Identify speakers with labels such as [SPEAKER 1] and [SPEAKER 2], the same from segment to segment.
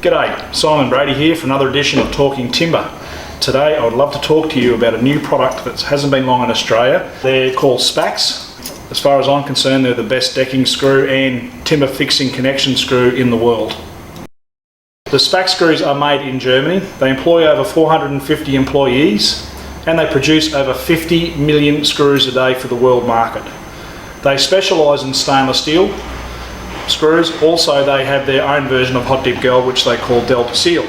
[SPEAKER 1] G'day, Simon Brady here for another edition of Talking Timber. Today I would love to talk to you about a new product that hasn't been long in Australia. They're called SPACs. As far as I'm concerned, they're the best decking screw and timber fixing connection screw in the world. The SPAC screws are made in Germany. They employ over 450 employees and they produce over 50 million screws a day for the world market. They specialise in stainless steel screws. Also, they have their own version of hot dip galv, which they call Delta Seal.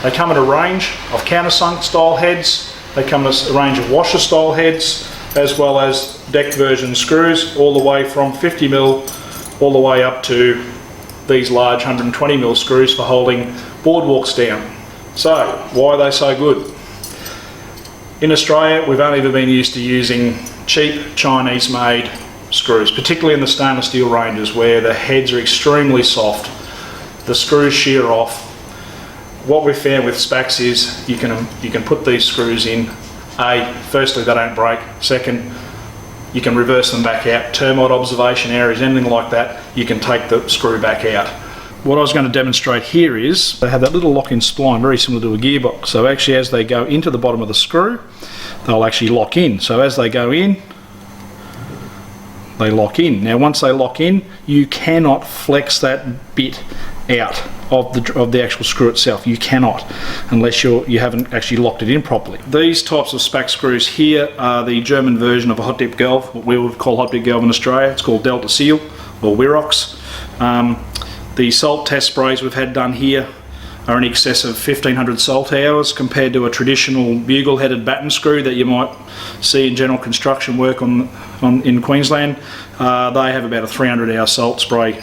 [SPEAKER 1] They come in a range of countersunk style heads. They come in a range of washer style heads, as well as deck version screws, all the way from 50mm all the way up to these large 120mm screws for holding boardwalks down. So, why are they so good? In Australia, we've only ever been used to using cheap Chinese-made screws, particularly in the stainless steel ranges where the heads are extremely soft, the screws shear off. What we've found with SPACs is you can put these screws in. Firstly, they don't break. Second, you can reverse them back out. Termite observation areas, anything like that, you can take the screw back out. What I was going to demonstrate here is they have that little lock-in spline, very similar to a gearbox. So actually, as they go into the bottom of the screw, they'll actually lock in. So as they go in, they lock in. Now once they lock in, you cannot flex that bit out of the actual screw itself. You cannot, unless you haven't actually locked it in properly. These types of SPAC screws here are the German version of a hot dip galv, what we would call hot dip galv in Australia. It's called Delta Seal or Wirox. The salt test sprays we've had done here are in excess of 1500 salt hours compared to a traditional bugle headed batten screw that you might see in general construction work in Queensland. They have about a 300-hour salt spray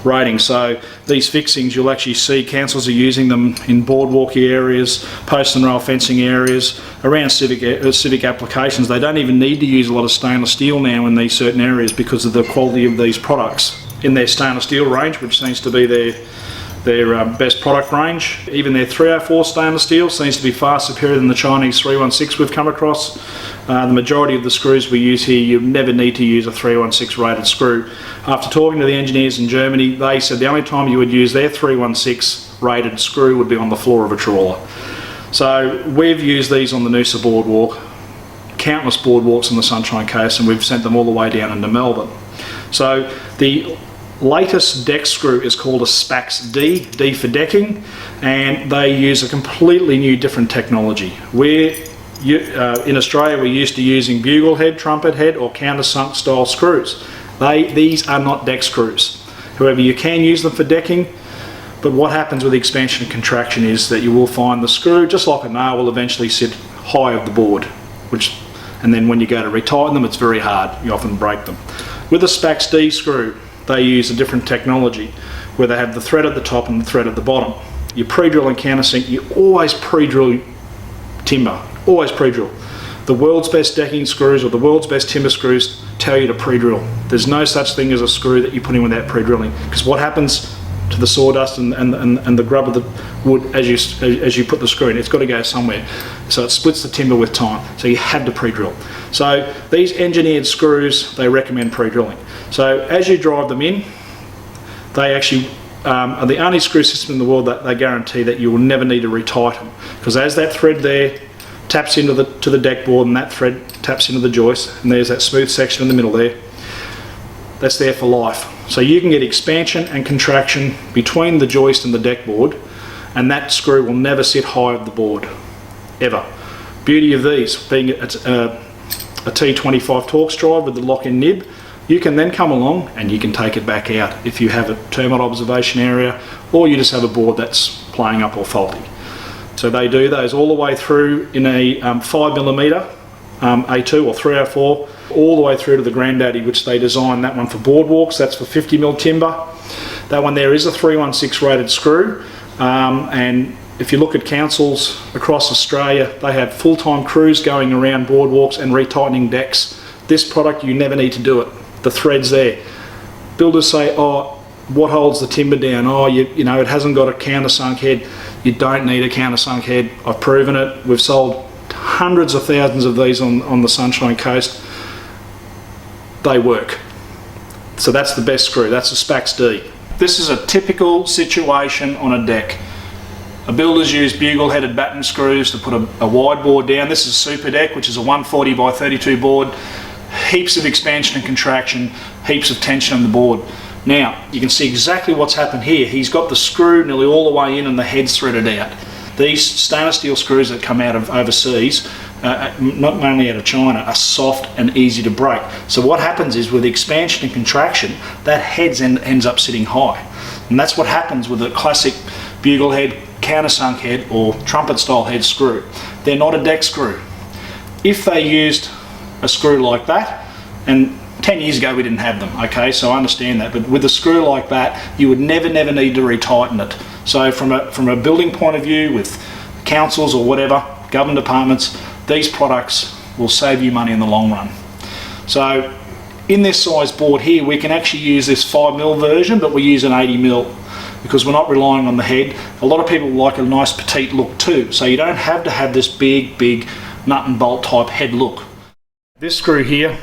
[SPEAKER 1] rating. So these fixings, you'll actually see councils are using them in boardwalky areas, post and rail fencing areas, around civic applications. They don't even need to use a lot of stainless steel now in these certain areas because of the quality of these products. In their stainless steel range, which seems to be their best product range. Even their 304 stainless steel seems to be far superior than the Chinese 316 we've come across. The majority of the screws we use here, you never need to use a 316 rated screw. After talking to the engineers in Germany, they said the only time you would use their 316 rated screw would be on the floor of a trawler. So we've used these on the Noosa boardwalk, countless boardwalks on the Sunshine Coast, and we've sent them all the way down into Melbourne. So the latest deck screw is called a SPACs D for decking, and they use a completely new different technology. In Australia we're used to using bugle head, trumpet head or countersunk style screws. These are not deck screws. However, you can use them for decking, but what happens with the expansion and contraction is that you will find the screw, just like a nail, will eventually sit high of the board, and then when you go to retighten them, it's very hard. You often break them. With a SPACs D screw, they use a different technology where they have the thread at the top and the thread at the bottom. You pre-drill and countersink, you always pre-drill timber, always pre-drill. The world's best decking screws or the world's best timber screws tell you to pre-drill. There's no such thing as a screw that you put in without pre-drilling, because what happens to the sawdust and the grub of the wood as you put the screw in, it's got to go somewhere. So it splits the timber with time. So you have to pre-drill. So these engineered screws, they recommend pre-drilling. So as you drive them in, they actually are the only screw system in the world that they guarantee that you will never need to retighten, because as that thread there taps into the deck board and that thread taps into the joist, and there's that smooth section in the middle there, that's there for life. So you can get expansion and contraction between the joist and the deck board, and that screw will never sit high of the board, ever. Beauty of these, being a T25 Torx drive with the lock-in nib, you can then come along and you can take it back out if you have a termite observation area or you just have a board that's playing up or faulty. So they do those all the way through in a 5mm A2 or 304, all the way through to the Grandaddy, which they designed that one for boardwalks. That's for 50mm timber. That one there is a 316 rated screw, and if you look at councils across Australia, they have full-time crews going around boardwalks and retightening decks. This product, you never need to do it. The thread's there. Builders say, oh, what holds the timber down? Oh, you know, it hasn't got a countersunk head. You don't need a countersunk head. I've proven it. We've sold hundreds of thousands of these on the Sunshine Coast. They work. So that's the best screw. That's a SPACs D. This is a typical situation on a deck. The builders use bugle-headed batten screws to put a wide board down. This is a Super Deck, which is a 140 by 32 board. Heaps of expansion and contraction, heaps of tension on the board. Now, you can see exactly what's happened here. He's got the screw nearly all the way in and the head's threaded out. These stainless steel screws that come out of overseas, not mainly out of China, are soft and easy to break. So what happens is with expansion and contraction, that head ends up sitting high. And that's what happens with a classic bugle head, countersunk head or trumpet style head screw. They're not a deck screw. If they used a screw like that, and 10 years ago we didn't have them, okay, so I understand that, but with a screw like that you would never need to retighten it. So from a building point of view, with councils or whatever, government departments, these products will save you money in the long run. So in this size board here we can actually use this 5mm version, but we use an 80mm because we're not relying on the head. A lot of people like a nice petite look too, so you don't have to have this big nut and bolt type head look. This screw here,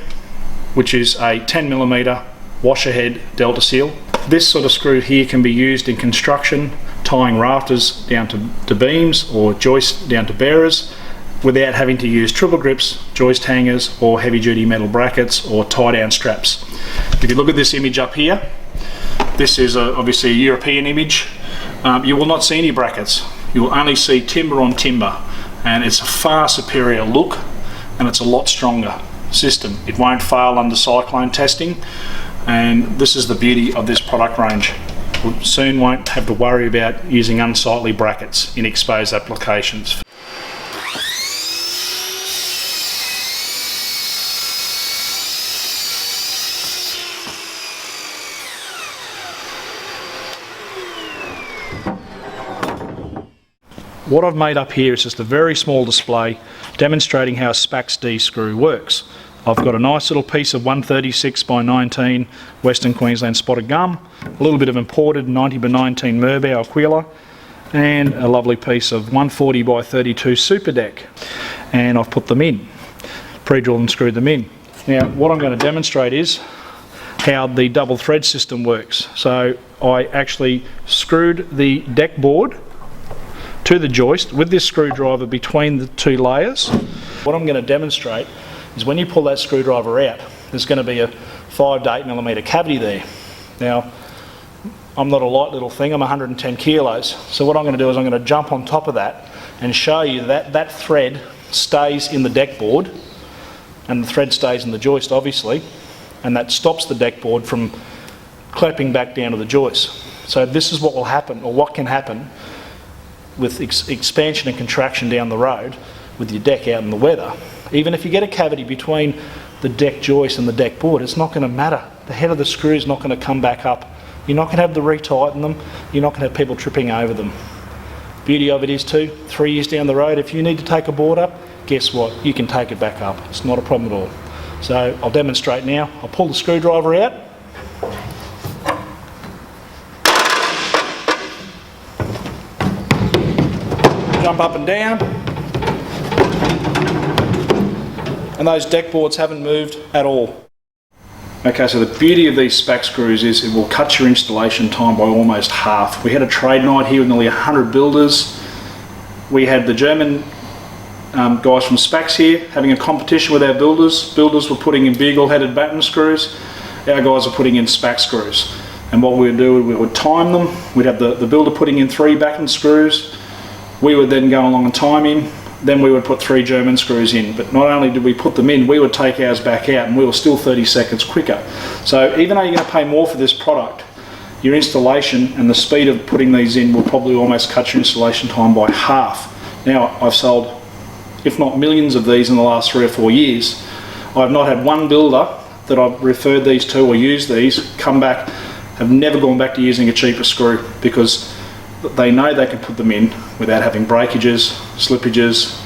[SPEAKER 1] which is a 10mm washer head Delta Seal. This sort of screw here can be used in construction, tying rafters down to beams or joists down to bearers without having to use triple grips, joist hangers or heavy duty metal brackets or tie down straps. If you look at this image up here, this is obviously a European image. You will not see any brackets. You will only see timber on timber, and it's a far superior look and it's a lot stronger system. It won't fail under cyclone testing, and this is the beauty of this product range. We soon won't have to worry about using unsightly brackets in exposed applications. What I've made up here is just a very small display demonstrating how a Spax D screw works. I've got a nice little piece of 136 by 19 Western Queensland spotted gum, a little bit of imported 90 by 19 Merbau Aquila, and a lovely piece of 140 by 32 Super Deck. And I've put them in, pre-drilled and screwed them in. Now what I'm going to demonstrate is how the double thread system works. So I actually screwed the deck board to the joist with this screwdriver between the two layers. What I'm going to demonstrate is when you pull that screwdriver out, there's going to be a 5 to 8mm cavity there. Now, I'm not a light little thing, I'm 110 kilos. So what I'm going to do is I'm going to jump on top of that and show you that that thread stays in the deck board, and the thread stays in the joist obviously, and that stops the deck board from clapping back down to the joist. So this is what will happen, or what can happen, with expansion and contraction down the road with your deck out in the weather. Even if you get a cavity between the deck joist and the deck board, it's not going to matter. The head of the screw is not going to come back up. You're not going to have to retighten them. You're not going to have people tripping over them. Beauty of it is too, 3 years down the road, if you need to take a board up, guess what? You can take it back up. It's not a problem at all. So I'll demonstrate now. I'll pull the screwdriver out. Jump up and down, and those deck boards haven't moved at all. Okay, so the beauty of these Spax screws is it will cut your installation time by almost half. We had a trade night here with nearly 100 builders. We had the German guys from Spax here having a competition with our builders. Builders were putting in bugle-headed batten screws. Our guys are putting in Spax screws. And what we would do, we would time them. We'd have the builder putting in 3 batten screws. We would then go along and time him, then we would put 3 German screws in. But not only did we put them in, we would take ours back out and we were still 30 seconds quicker. So even though you're going to pay more for this product, your installation and the speed of putting these in will probably almost cut your installation time by half. Now, I've sold, if not millions of these in the last 3 or 4 years. I've not had one builder that I've referred these to or used these come back, have never gone back to using a cheaper screw, because they know they can put them in without having breakages, slippages,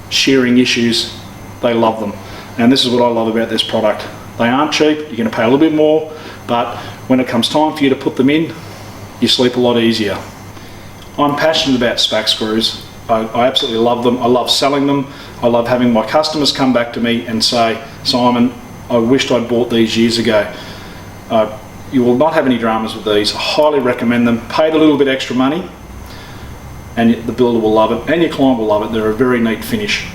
[SPEAKER 1] shearing issues. They love them. And this is what I love about this product. They aren't cheap, you're going to pay a little bit more, but when it comes time for you to put them in, you sleep a lot easier. I'm passionate about Spax screws. I absolutely love them. I love selling them. I love having my customers come back to me and say, Simon, I wished I'd bought these years ago. You will not have any dramas with these. I highly recommend them. Paid a little bit extra money, and the builder will love it, and your client will love it. They're a very neat finish.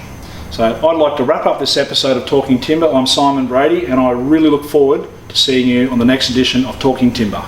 [SPEAKER 1] So I'd like to wrap up this episode of Talking Timber. I'm Simon Brady, and I really look forward to seeing you on the next edition of Talking Timber.